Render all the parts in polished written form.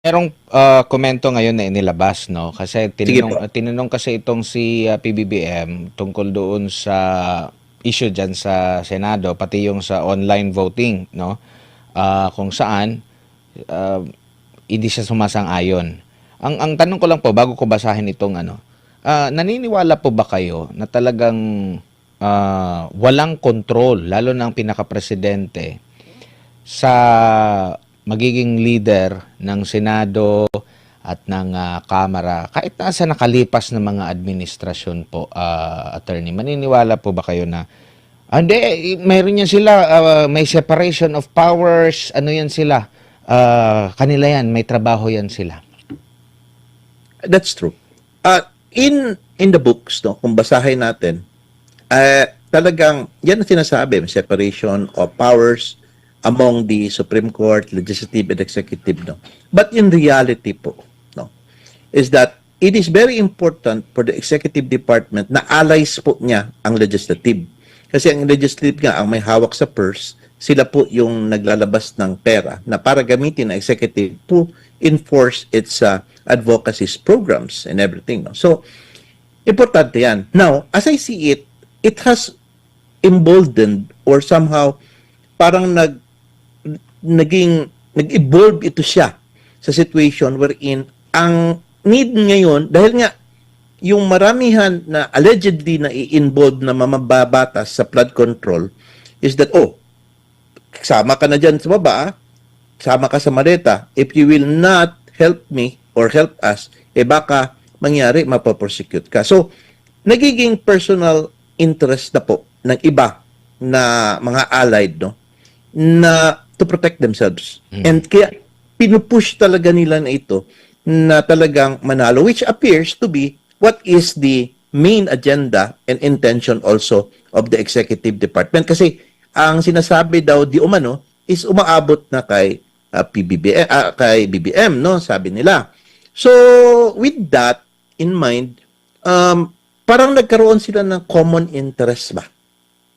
Merong komento ngayon na inilabas, no? Kasi Sige po. tinanong kasi itong si PBBM tungkol doon sa issue dyan sa Senado, pati yung sa online voting, no? Kung saan ah, hindi siya sumasang-ayon. Ang tanong ko lang po, bago ko basahin itong ano, naniniwala po ba kayo na talagang walang kontrol, lalo ng pinaka-presidente, sa magiging leader ng Senado at ng Kamara, kahit nasa nakalipas na mga administrasyon po, attorney, maniniwala po ba kayo na hindi, mayroon yan sila, may separation of powers, ano yan sila, kanila yan, may trabaho yan sila. That's true. In the books, no, kung basahin natin, talagang yan ang sinasabi, may separation of powers among the Supreme Court, legislative and executive, no. But in reality po, no, is that it is very important for the executive department na allies po niya ang legislative. Kasi ang legislative nga, ang may hawak sa purse, sila po yung naglalabas ng pera na para gamitin ng executive to enforce its advocacy programs and everything. No? So, importante yan. Now, as I see it, it has emboldened or somehow parang nag-evolve ito siya sa situation wherein ang need ngayon, dahil nga yung maramihan na allegedly na i-involve na mamababatas sa flood control is that, sama ka na dyan sa baba, sama ka sa maleta, if you will not help me or help us, baka mangyari, mapaprosecute ka. So, nagiging personal interest na po ng iba na mga allied, no, na to protect themselves. And kaya pinupush talaga nila na ito na talagang manalo, which appears to be what is the main agenda and intention also of the executive department. Kasi ang sinasabi daw di umano is umaabot na kay kay BBM, no, sabi nila. So with that in mind, parang nagkaroon sila ng common interest ba?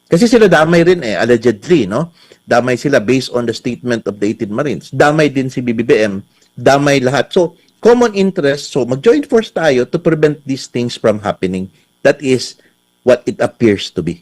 Kasi sila damay rin allegedly, no? Damay sila based on the statement of the 18 Marines. Damay din si BBM, damay lahat. So, common interest. So, mag-join force tayo to prevent these things from happening. That is what it appears to be.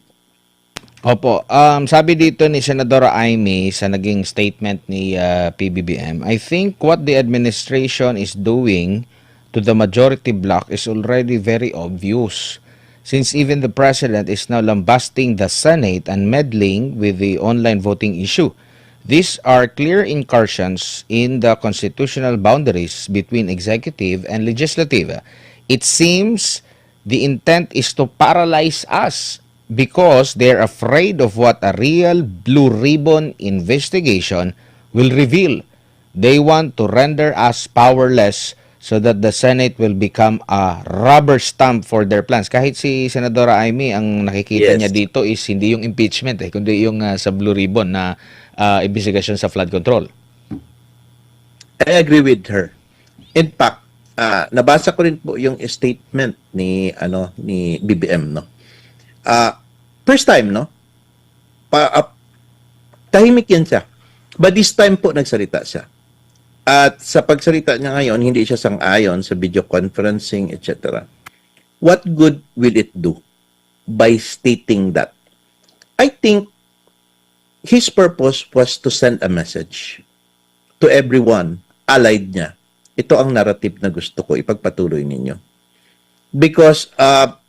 Opo, sabi dito ni Senadora Amy sa naging statement ni PBBM, I think what the administration is doing to the majority bloc is already very obvious. Since even the president is now lambasting the Senate and meddling with the online voting issue. These are clear incursions in the constitutional boundaries between executive and legislative. It seems the intent is to paralyze us because they're afraid of what a real blue ribbon investigation will reveal. They want to render us powerless so that the Senate will become a rubber stamp for their plans. Kahit si Senadora Amy, ang nakikita niya Yes. dito is hindi yung impeachment, kundi yung sa Blue Ribbon na investigasyon sa flood control. I agree with her. In fact, nabasa ko rin po yung statement ni BBM, no. First time, no. Tahimik yan siya. But this time po nagsalita siya. At sa pagsalita niya ngayon, hindi siya sang-ayon sa video conferencing, etc. What good will it do by stating that? I think his purpose was to send a message to everyone, allied niya. Ito ang narrative na gusto ko ipagpatuloy ninyo. Because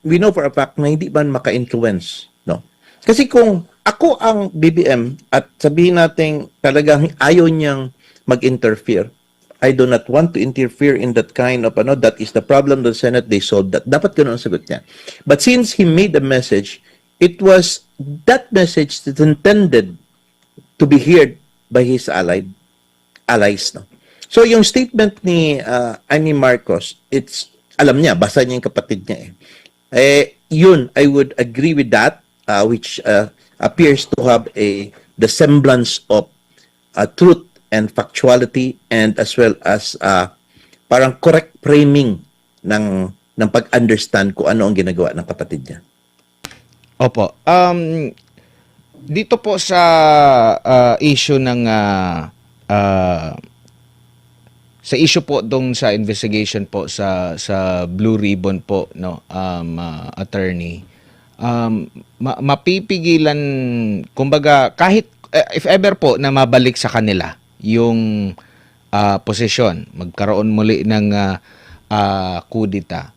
we know for a fact na hindi man maka-influence. No? Kasi kung ako ang BBM at sabihin natin talagang ayaw niyang mag-interfere, I do not want to interfere in that kind of, that is the problem of the Senate, they solved that. Dapat ganun ang sagot niya. But since he made a message, it was that message that intended to be heard by his allies. No? So yung statement ni Amy Marcos, it's, alam niya, basa niya yung kapatid niya yun, I would agree with that, which appears to have the semblance of truth and factuality and as well as parang correct framing ng pag-understand kung ano ang ginagawa ng kapatid niya. Opo. Dito po sa issue ng sa issue po dong sa investigation po sa Blue Ribbon po, no, attorney, mapipigilan, kumbaga, kahit if ever po na mabalik sa kanila yung posisyon, magkaroon muli ng kudita,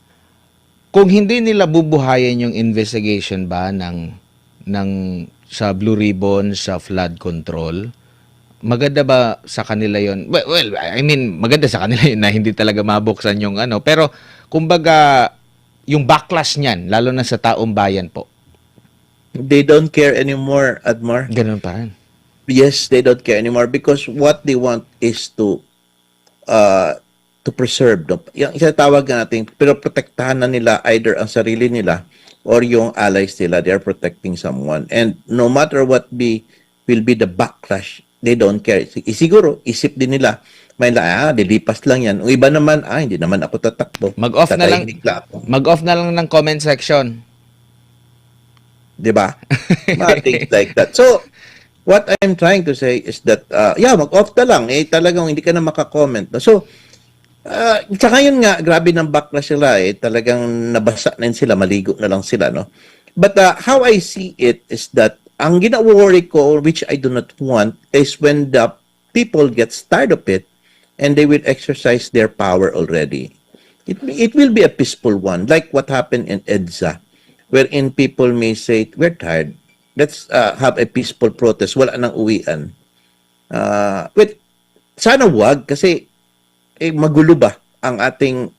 kung hindi nila bubuhayin yung investigation ba ng sa Blue Ribbon, sa flood control, maganda ba sa kanila yon? Well, I mean, maganda sa kanila yun na hindi talaga mabuksan yung ano. Pero, kumbaga, yung backlash niyan, lalo na sa taong bayan po. They don't care anymore, Admar. Ganun pa rin. Yes, they don't care anymore because what they want is to preserve. No? Yung itatawag natin, pero protektahan na nila either ang sarili nila or yung allies nila. They are protecting someone. And no matter what will be the backlash, they don't care. Siguro, isip din nila, may dilipas lang yan. O iba naman, hindi naman ako tatakbo. Mag-off na lang. Tatahimik lang ako. Mag-off na lang ng comment section. Diba? Mga things like that. So, what I'm trying to say is that, mag-off na lang. Talagang hindi ka na makakomment. No? So, tsaka yun nga, grabe ng backlash sila. Talagang nabasa na yun sila, maligo na lang sila. No? But how I see it is that, ang gina-worry ko, which I do not want, is when the people get tired of it and they will exercise their power already. It will be a peaceful one, like what happened in EDSA, wherein people may say, we're tired. Let's have a peaceful protest. Wala nang uwian. Sana wag, kasi magulo ba ang ating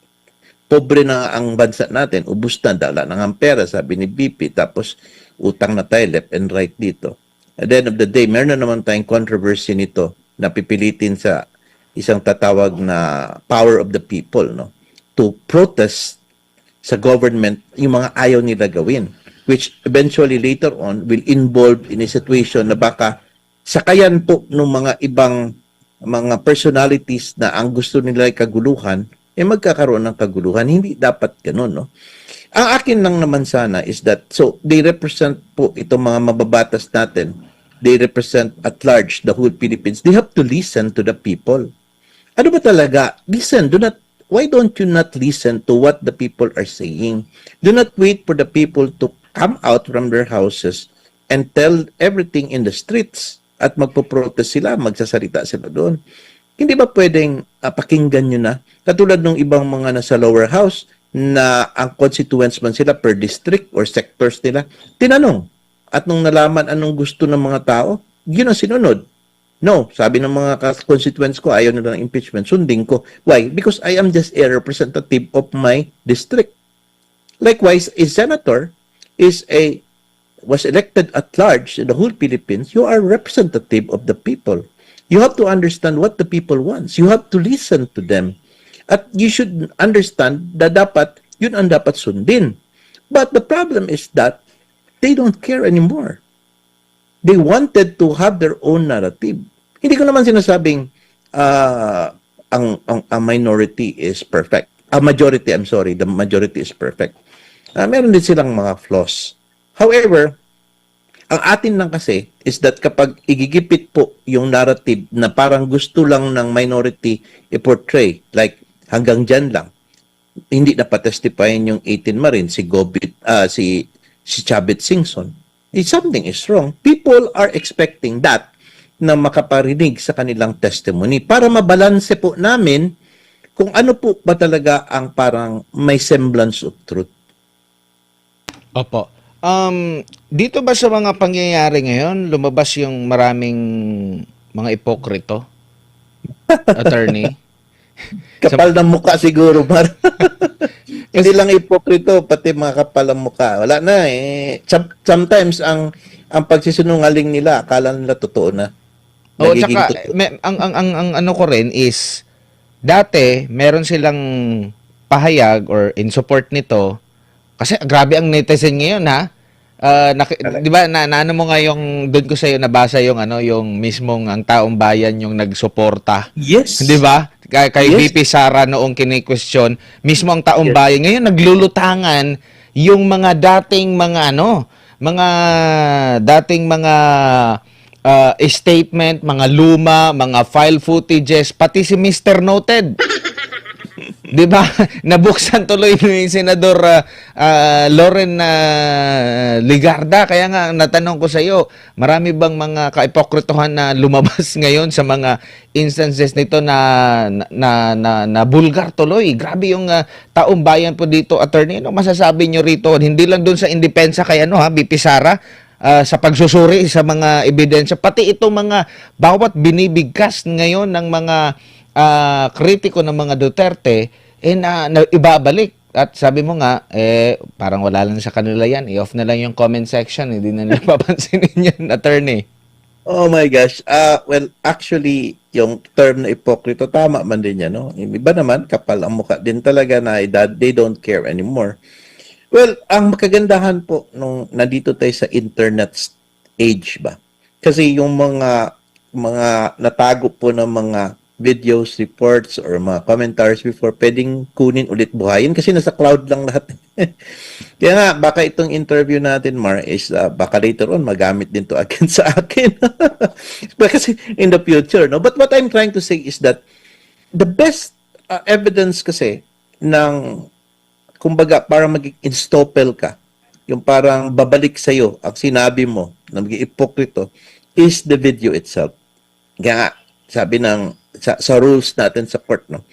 pobre na ang bansa natin, ubus na, dala ng ang pera, sabi ni BP, tapos utang na tayo left and right dito. At the end of the day, meron na naman tayong controversy nito na pipilitin sa isang tatawag na power of the people, no, to protest sa government yung mga ayaw nila gawin, which eventually later on will involve in a situation na baka sakayan po ng mga ibang mga personalities na ang gusto nila ay kaguluhan, magkakaroon ng kaguluhan. Hindi dapat ganun, no? Ang akin lang naman sana is that, so, they represent po itong mga mababatas natin. They represent at large the whole Philippines. They have to listen to the people. Ano ba talaga? Listen, why don't you not listen to what the people are saying? Do not wait for the people to come out from their houses and tell everything in the streets at magpo-protest sila, magsasalita sila doon. Hindi ba pwedeng pakinggan nyo na? Katulad ng ibang mga nasa lower house na ang constituents man sila per district or sectors nila, tinanong. At nung nalaman anong gusto ng mga tao, yun ang sinunod. No, sabi ng mga constituents ko, ayaw nila ng impeachment, sundin ko. Why? Because I am just a representative of my district. Likewise, a senator was elected at large in the whole Philippines. You are representative of the people. You have to understand what the people wants. You have to listen to them. At you should understand na yun ang dapat sundin. But the problem is that they don't care anymore. They wanted to have their own narrative. Hindi ko naman sinasabing ang minority is perfect. The majority is perfect. Meron din silang mga flaws. However, ang atin lang kasi is that kapag igigipit po yung narrative na parang gusto lang ng minority i-portray, like hanggang dyan lang, hindi na patestipayin yung 18 Marine, si Chavit Singson, something is wrong. People are expecting that na makaparinig sa kanilang testimony para mabalanse po namin kung ano po ba talaga ang parang may semblance of truth. Opo. Dito ba sa mga pangyayari ngayon, lumabas yung maraming mga ipokrito? Attorney? Kapal ng mukha siguro, Mar. Hindi lang ipokrito, pati mga kapal ng mukha. Wala na eh. Sometimes, ang pagsisinungaling nila, akala nila totoo na. O, tsaka, ang ano ko rin is, dati, meron silang pahayag or in support nito, kasi grabe ang netizen ngayon, ha? Di ba ano mo nga yung doon ko sa iyo nabasa yung yung mismong ang taong bayan yung nagsuporta. Yes. Di ba? Kay Yes. VP Sara noong kini-question, mismo ang taong bayan ngayon naglulutangan yung mga dating mga statement, mga luma, mga file footages, pati si Mr. Noted. 'Di ba? Nabuksan tuloy ni Senador Loren Ligarda. Kaya nga natanong ko sa iyo, marami bang mga kaipokritohan na lumabas ngayon sa mga instances nito na bulgar tuloy. Grabe yung taong bayan po dito, attorney. Ano masasabi niyo rito? Hindi lang doon sa indepensa kay BP Sara, sa pagsusuri sa mga ebidensya, pati itong mga bawat binibigkas ngayon ng mga kritiko ng mga Duterte, na ibabalik. At sabi mo nga, parang wala lang sa kanila yan. I-off na lang yung comment section. Hindi na nila papansinin yan, attorney. Oh my gosh. Well, actually, yung term na ipokrito, tama man din yan, no? Yung iba naman, kapal ang mukha din talaga na they don't care anymore. Well, ang makagandahan po nung nandito tayo sa internet age ba? Kasi yung mga natago po ng mga videos, reports, or mga commentaries before, pwedeng kunin ulit buhayin kasi nasa cloud lang lahat. Kaya nga, baka itong interview natin, Mar, is baka later on magamit din to again sa akin. Kasi in the future, no? But what I'm trying to say is that the best evidence kasi ng kumbaga, parang maging instapel ka, yung parang babalik sa'yo ang sinabi mo na maging ipokrito, is the video itself. Kaya sabi ng, sa rules natin sa court, no,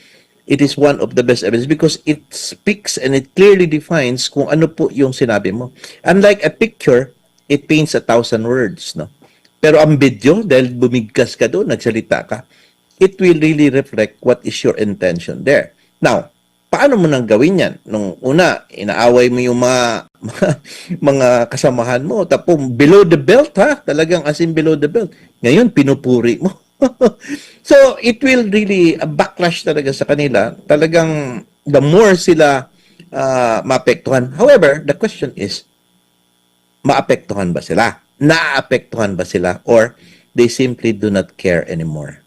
it is one of the best evidence because it speaks and it clearly defines kung ano po yung sinabi mo. Unlike a picture, it paints 1,000 words, no? Pero ang video, dahil bumigkas ka doon, nagsalita ka, it will really reflect what is your intention there. Now, paano mo nang gawin yan? Nung una, inaaway mo yung mga kasamahan mo. Tapos, below the belt, ha? Talagang as in below the belt. Ngayon, pinupuri mo. So, it will really, a backlash talaga sa kanila. Talagang, the more sila maapektuhan. However, the question is, maapektuhan ba sila? Naapektuhan ba sila? Or, they simply do not care anymore?